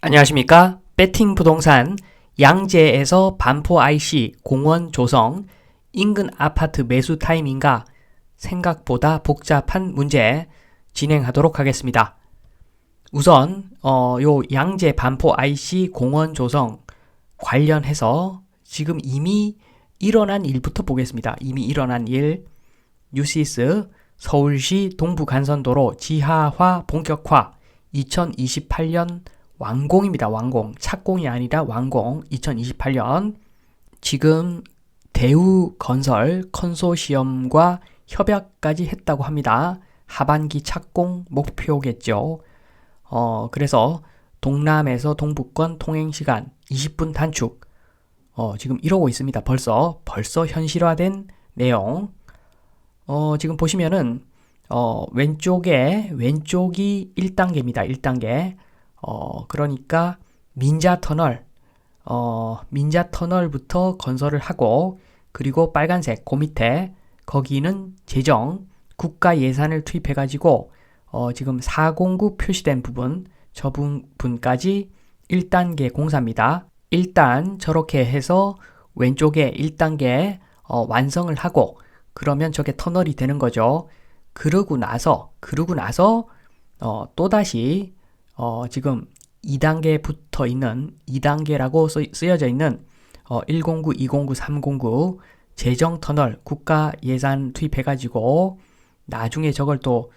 안녕하십니까? 배팅 부동산 양재에서 반포 IC 공원 조성 인근 아파트 매수 타임인가 생각보다 복잡한 문제 진행하도록 하겠습니다. 우선 요 양재 반포 IC 공원 조성 관련해서 지금 이미 일어난 일부터 보겠습니다. 이미 일어난 일 뉴시스 서울시 동부간선도로 지하화 본격화 2028년 완공입니다. 완공. 착공이 아니라 완공. 2028년. 지금 대우건설 컨소시엄과 협약까지 했다고 합니다. 하반기 착공 목표겠죠. 그래서 동남에서 동북권 통행시간 20분 단축. 지금 이러고 있습니다. 벌써 현실화된 내용. 지금 보시면은 왼쪽이 1단계입니다. 1단계. 그러니까 민자터널부터 건설을 하고, 그리고 빨간색 그 밑에 거기는 재정 국가 예산을 투입해가지고 지금 409 표시된 부분, 저 부분까지 1단계 공사입니다. 일단 저렇게 해서 왼쪽에 1단계 완성을 하고, 그러면 저게 터널이 되는 거죠. 그러고 나서 또다시 지금 2단계에 붙어 있는 2단계라고 쓰여져 있는 109, 209, 309 재정 터널 국가 예산 투입해가지고 나중에 저걸 또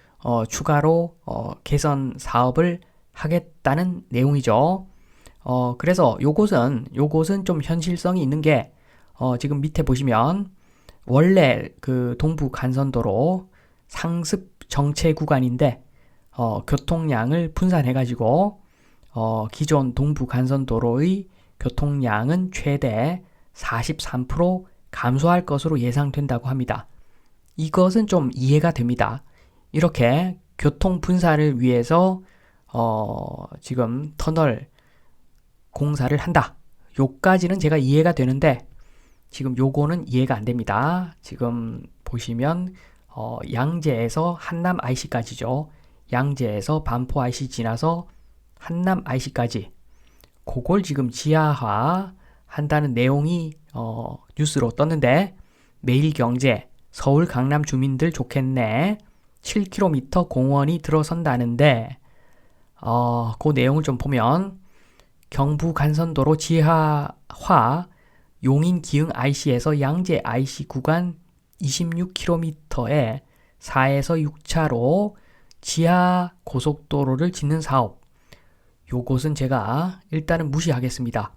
추가로 개선 사업을 하겠다는 내용이죠. 그래서 요것은 좀 현실성이 있는 게 지금 밑에 보시면 원래 그 동부 간선도로 상습 정체 구간인데 교통량을 분산해가지고 기존 동부 간선도로의 교통량은 최대 43% 감소할 것으로 예상된다고 합니다. 이것은 좀 이해가 됩니다. 이렇게 교통 분산을 위해서 지금 터널 공사를 한다. 요까지는 제가 이해가 되는데 지금 요거는 이해가 안 됩니다. 지금 보시면 양재에서 한남 IC까지죠. 양재에서 반포 IC 지나서 한남 IC까지 그걸 지금 지하화 한다는 내용이 뉴스로 떴는데, 매일경제 서울 강남 주민들 좋겠네 7km 공원이 들어선다는데 그 내용을 좀 보면 경부 간선도로 지하화 용인 기흥 IC에서 양재 IC 구간 26km에 4에서 6차로 지하 고속도로를 짓는 사업. 요것은 제가 일단은 무시하겠습니다.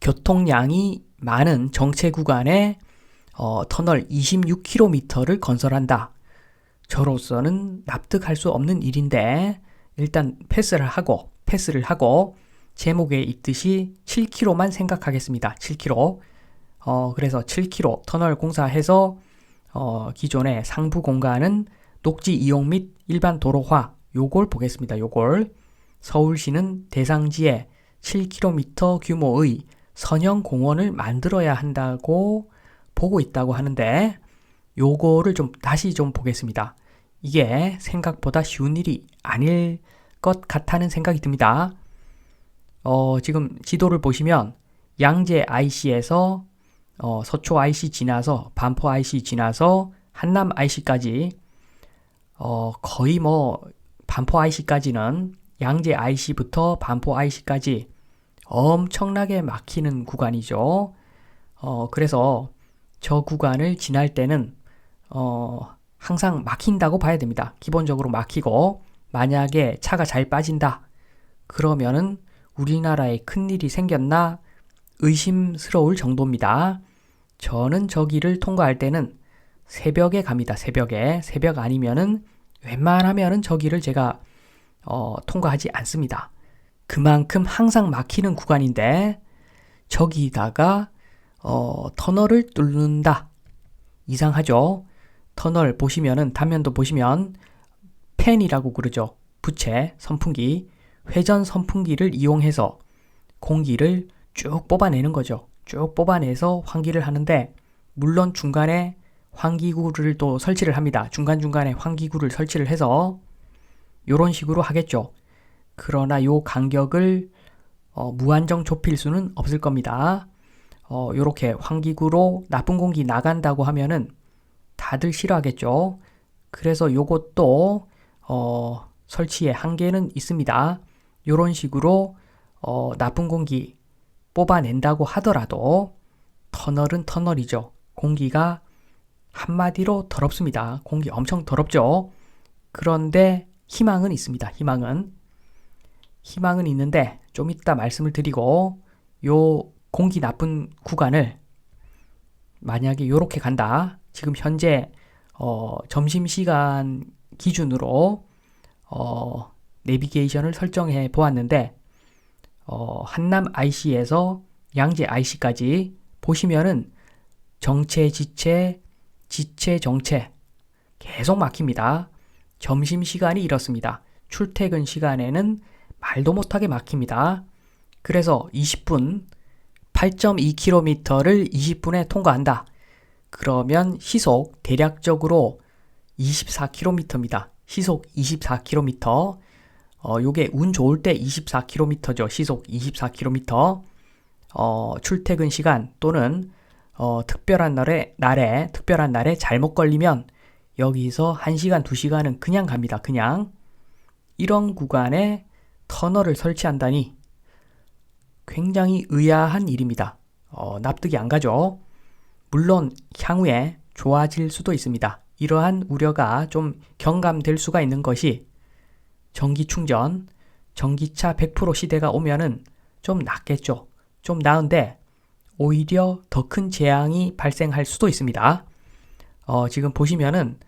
교통량이 많은 정체 구간에 터널 26km를 건설한다. 저로서는 납득할 수 없는 일인데 일단 패스를 하고 제목에 있듯이 7km만 생각하겠습니다. 7km. 그래서 7km 터널 공사해서 기존의 상부 공간은 녹지 이용 및 일반 도로화, 요걸 보겠습니다. 요걸 서울시는 대상지에 7km 규모의 선형 공원을 만들어야 한다고 보고 있다고 하는데, 요거를 다시 보겠습니다. 이게 생각보다 쉬운 일이 아닐 것 같다는 생각이 듭니다. 지금 지도를 보시면 양재 IC에서 서초 IC 지나서 반포 IC 지나서 한남 IC까지 거의 반포 IC까지는 양재 IC부터 반포 IC까지 엄청나게 막히는 구간이죠. 그래서 저 구간을 지날 때는 항상 막힌다고 봐야 됩니다. 기본적으로 막히고, 만약에 차가 잘 빠진다 그러면은 우리나라에 큰일이 생겼나 의심스러울 정도입니다. 저는 저 길을 통과할 때는 새벽에 갑니다. 새벽 아니면은 웬만하면은 저 길을 제가 통과하지 않습니다. 그만큼 항상 막히는 구간인데 저기다가 터널을 뚫는다. 이상하죠? 터널 보시면은 단면도 보시면 팬이라고 그러죠. 부채, 선풍기, 회전 선풍기를 이용해서 공기를 쭉 뽑아내는 거죠. 쭉 뽑아내서 환기를 하는데, 물론 중간에 환기구를 또 설치를 합니다. 중간중간에 환기구를 설치를 해서 요런 식으로 하겠죠. 그러나 요 간격을 무한정 좁힐 수는 없을 겁니다. 요렇게 환기구로 나쁜 공기 나간다고 하면은 다들 싫어하겠죠. 그래서 요것도 설치에 한계는 있습니다. 요런 식으로 나쁜 공기 뽑아낸다고 하더라도 터널은 터널이죠. 공기가 한마디로 더럽습니다. 공기 엄청 더럽죠. 그런데 희망은 있습니다. 희망은 있는데 좀 이따 말씀을 드리고 요 공기 나쁜 구간을 만약에 요렇게 간다. 지금 현재 점심시간 기준으로 내비게이션을 설정해 보았는데 한남 IC에서 양재 IC까지 보시면은 정체, 지체, 지체, 정체 계속 막힙니다. 점심시간이 이렇습니다. 출퇴근 시간에는 말도 못하게 막힙니다. 그래서 20분, 8.2km를 20분에 통과한다. 그러면 시속 대략적으로 24km입니다. 시속 24km. 요게 운 좋을 때 24km죠. 시속 24km. 출퇴근 시간 또는 특별한 날에 잘못 걸리면 여기서 1시간, 2시간은 그냥 갑니다. 그냥. 이런 구간에 터널을 설치한다니 굉장히 의아한 일입니다. 납득이 안 가죠. 물론 향후에 좋아질 수도 있습니다. 이러한 우려가 좀 경감될 수가 있는 것이 전기 충전, 전기차 100% 시대가 오면은 좀 낫겠죠. 좀 나은데 오히려 더 큰 재앙이 발생할 수도 있습니다. 지금 보시면은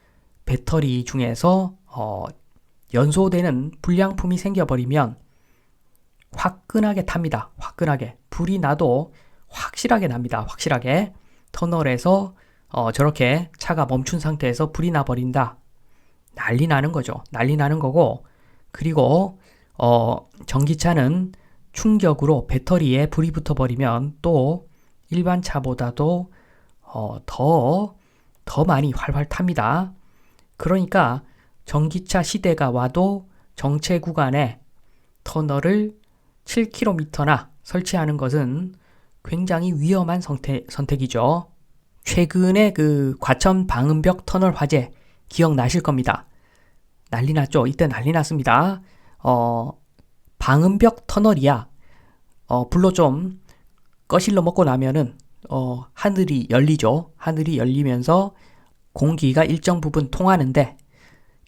배터리 중에서 연소되는 불량품이 생겨버리면 화끈하게 탑니다. 화끈하게. 불이 나도 확실하게 납니다. 확실하게. 터널에서 저렇게 차가 멈춘 상태에서 불이 나버린다. 난리 나는 거죠. 난리 나는 거고, 그리고 전기차는 충격으로 배터리에 불이 붙어버리면 또 일반 차보다도 더 많이 활활 탑니다. 그러니까 전기차 시대가 와도 정체 구간에 터널을 7km나 설치하는 것은 굉장히 위험한 선택이죠. 최근에 그 과천 방음벽 터널 화재 기억나실 겁니다. 난리 났죠? 이때 난리 났습니다. 방음벽 터널이야. 불로 좀 거실러 먹고 나면은 하늘이 열리죠. 하늘이 열리면서 공기가 일정 부분 통하는데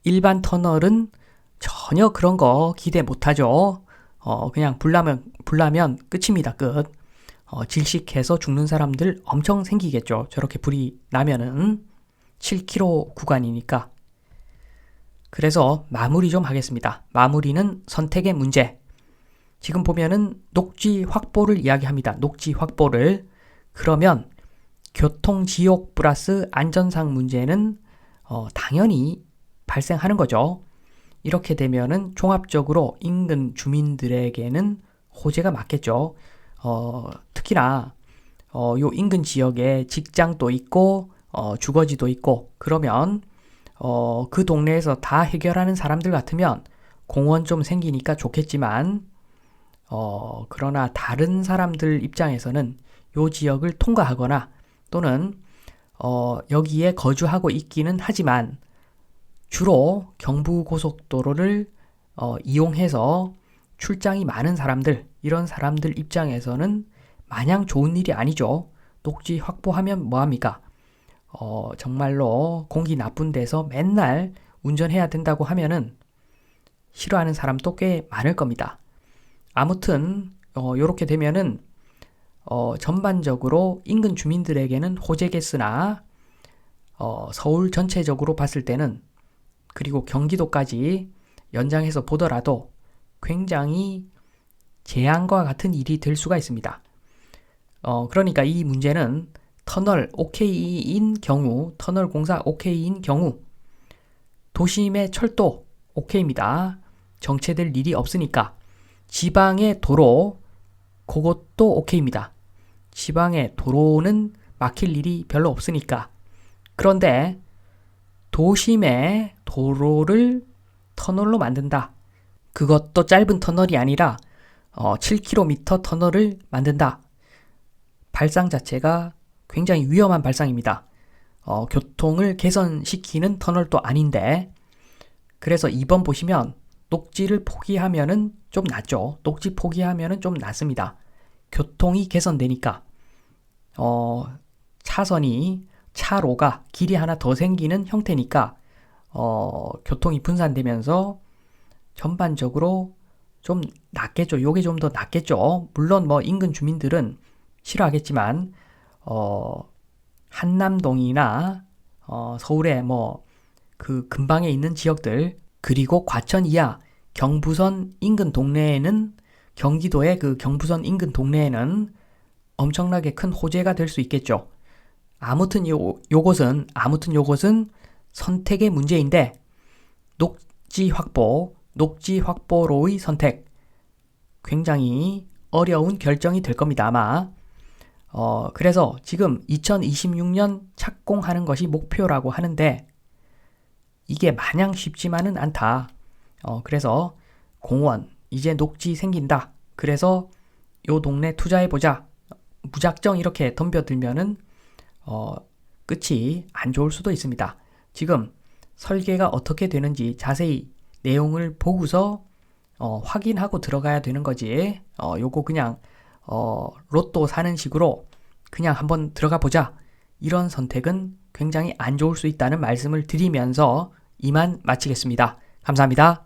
일반 터널은 전혀 그런 거 기대 못하죠. 그냥 불나면 끝입니다. 끝. 질식해서 죽는 사람들 엄청 생기겠죠. 저렇게 불이 나면은 7km 구간이니까. 그래서 마무리 좀 하겠습니다. 마무리는 선택의 문제. 지금 보면은 녹지 확보를 이야기합니다. 녹지 확보를. 그러면 교통지옥 플러스 안전상 문제는 당연히 발생하는 거죠. 이렇게 되면은 종합적으로 인근 주민들에게는 호재가 맞겠죠. 특히나 요 인근 지역에 직장도 있고 주거지도 있고 그러면 그 동네에서 다 해결하는 사람들 같으면 공원 좀 생기니까 좋겠지만 그러나 다른 사람들 입장에서는 요 지역을 통과하거나 또는 여기에 거주하고 있기는 하지만 주로 경부고속도로를 이용해서 출장이 많은 사람들, 이런 사람들 입장에서는 마냥 좋은 일이 아니죠. 녹지 확보하면 뭐합니까? 정말로 공기 나쁜 데서 맨날 운전해야 된다고 하면은 싫어하는 사람도 꽤 많을 겁니다. 아무튼 요렇게 되면은 전반적으로 인근 주민들에게는 호재겠으나 서울 전체적으로 봤을 때는 그리고 경기도까지 연장해서 보더라도 굉장히 재앙과 같은 일이 될 수가 있습니다. 그러니까 이 문제는 터널 OK인 경우, 터널 공사 OK인 경우, 도심의 철도 OK입니다. 정체될 일이 없으니까. 지방의 도로, 그것도 OK입니다. 지방의 도로는 막힐 일이 별로 없으니까. 그런데 도심의 도로를 터널로 만든다. 그것도 짧은 터널이 아니라 7km 터널을 만든다. 발상 자체가 굉장히 위험한 발상입니다. 교통을 개선시키는 터널도 아닌데, 그래서 2번 보시면 녹지를 포기하면은 좀 낫죠. 녹지 포기하면은 좀 낫습니다. 교통이 개선되니까 차로가 길이 하나 더 생기는 형태니까 교통이 분산되면서 전반적으로 좀 낫겠죠. 요게 좀 더 낫겠죠. 물론 뭐 인근 주민들은 싫어하겠지만 한남동이나 서울의 뭐 그 근방에 있는 지역들, 그리고 과천 이하 경부선 인근 동네에는, 경기도의 그 경부선 인근 동네에는 엄청나게 큰 호재가 될 수 있겠죠. 아무튼 요것은 선택의 문제인데, 녹지 확보로의 선택, 굉장히 어려운 결정이 될 겁니다, 아마. 그래서 지금 2026년 착공하는 것이 목표라고 하는데, 이게 마냥 쉽지만은 않다. 그래서 공원, 이제 녹지 생긴다. 그래서 요 동네 투자해보자. 무작정 이렇게 덤벼들면은 끝이 안 좋을 수도 있습니다. 지금 설계가 어떻게 되는지 자세히 내용을 보고서 확인하고 들어가야 되는 거지. 요거 그냥 로또 사는 식으로 그냥 한번 들어가 보자. 이런 선택은 굉장히 안 좋을 수 있다는 말씀을 드리면서 이만 마치겠습니다. 감사합니다.